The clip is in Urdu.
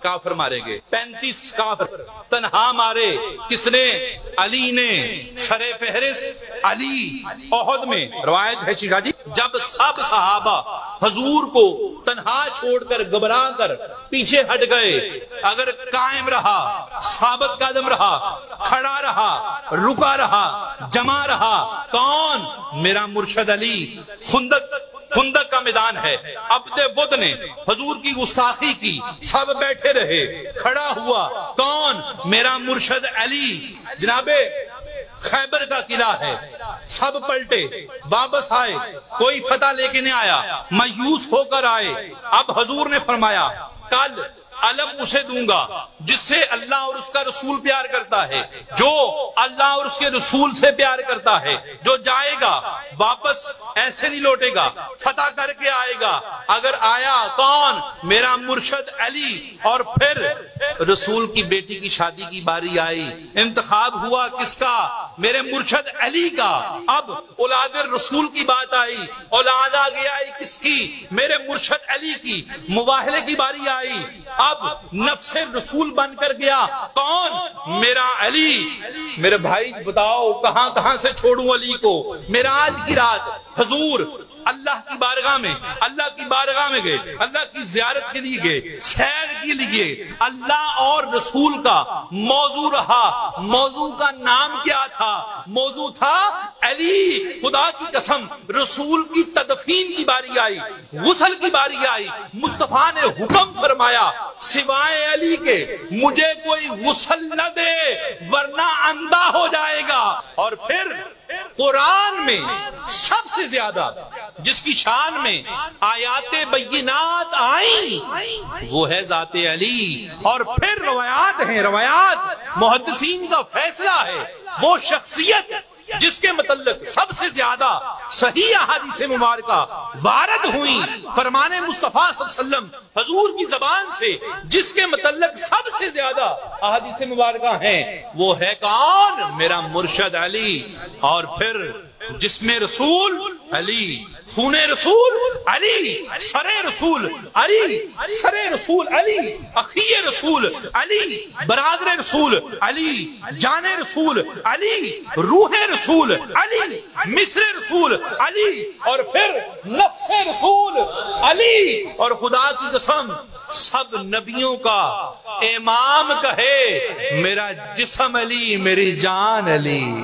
کافر مارے گئے، 35 کافر تنہا مارے، کس نے؟ علی نے، سر فہرست علی احد میں۔ روایت ہے شیخا جی، جب سب صحابہ حضور کو تنہا چھوڑ کر گھبرا کر پیچھے ہٹ گئے، اگر قائم رہا، ثابت قدم رہا، کھڑا رہا، رکا رہا، جمع رہا، کون؟ میرا مرشد علی۔ خندق کا میدان ہے، عبد بدھ نے حضور کی گستاخی کی، سب بیٹھے رہے، کھڑا ہوا، کون؟ میرا مرشد علی۔ جناب خیبر کا قلعہ ہے، سب پلٹے، واپس آئے، کوئی فتح لے کے نہیں آیا، مایوس ہو کر آئے۔ اب حضور نے فرمایا کل علم اسے دوں گا جس سے اللہ اور اس کا رسول پیار کرتا ہے، جو اللہ اور اس کے رسول سے پیار کرتا ہے، جو جائے گا واپس ایسے نہیں لوٹے گا، فتح کر کے آئے گا۔ اگر آیا، کون؟ میرا مرشد علی۔ اور پھر رسول کی بیٹی کی شادی کی باری آئی، انتخاب ہوا کس کا؟ میرے مرشد علی کا۔ اب اولاد رسول کی بات آئی، اولاد آگے آئی کس کی؟ میرے مرشد علی کی۔ مباہلے کی باری آئی، اب نفس رسول بن کر گیا، کون؟ میرا علی۔ میرے بھائی بتاؤ کہاں کہاں سے چھوڑوں علی کو؟ معراج کی رات حضور اللہ کی بارگاہ میں گئے، اللہ کی زیارت کے لیے گئے، سیر کے لیے۔ اللہ اور رسول کا موضوع رہا، موضوع کا نام کیا تھا؟ موضوع تھا علی۔ خدا کی قسم، رسول کی تدفین کی باری آئی، غسل کی باری آئی، مصطفیٰ نے حکم فرمایا سوائے علی کے مجھے کوئی غسل نہ دے ورنہ اندھا ہو جائے گا۔ اور پھر قرآن میں سب سے زیادہ جس کی شان میں آیات بینات آئیں وہ ہے ذات علی۔ اور پھر روایات ہیں، روایات محدثین کا فیصلہ ہے، وہ شخصیت جس کے متعلق سب سے زیادہ صحیح احادیث مبارکہ وارد ہوئی، فرمان مصطفیٰ صلی اللہ علیہ وسلم حضور کی زبان سے جس کے متعلق سب سے زیادہ احادیث مبارکہ ہیں، وہ ہے کون؟ میرا مرشد علی۔ اور پھر جسم رسول علی، خون رسول علی، سر رسول علی، سر رسول علی، اخی رسول علی، برادر رسول علی، جان رسول علی، روح رسول علی، مصر رسول علی، اور پھر نفس رسول علی۔ اور خدا کی قسم سب نبیوں کا امام کہے میرا جسم علی، میری جان علی۔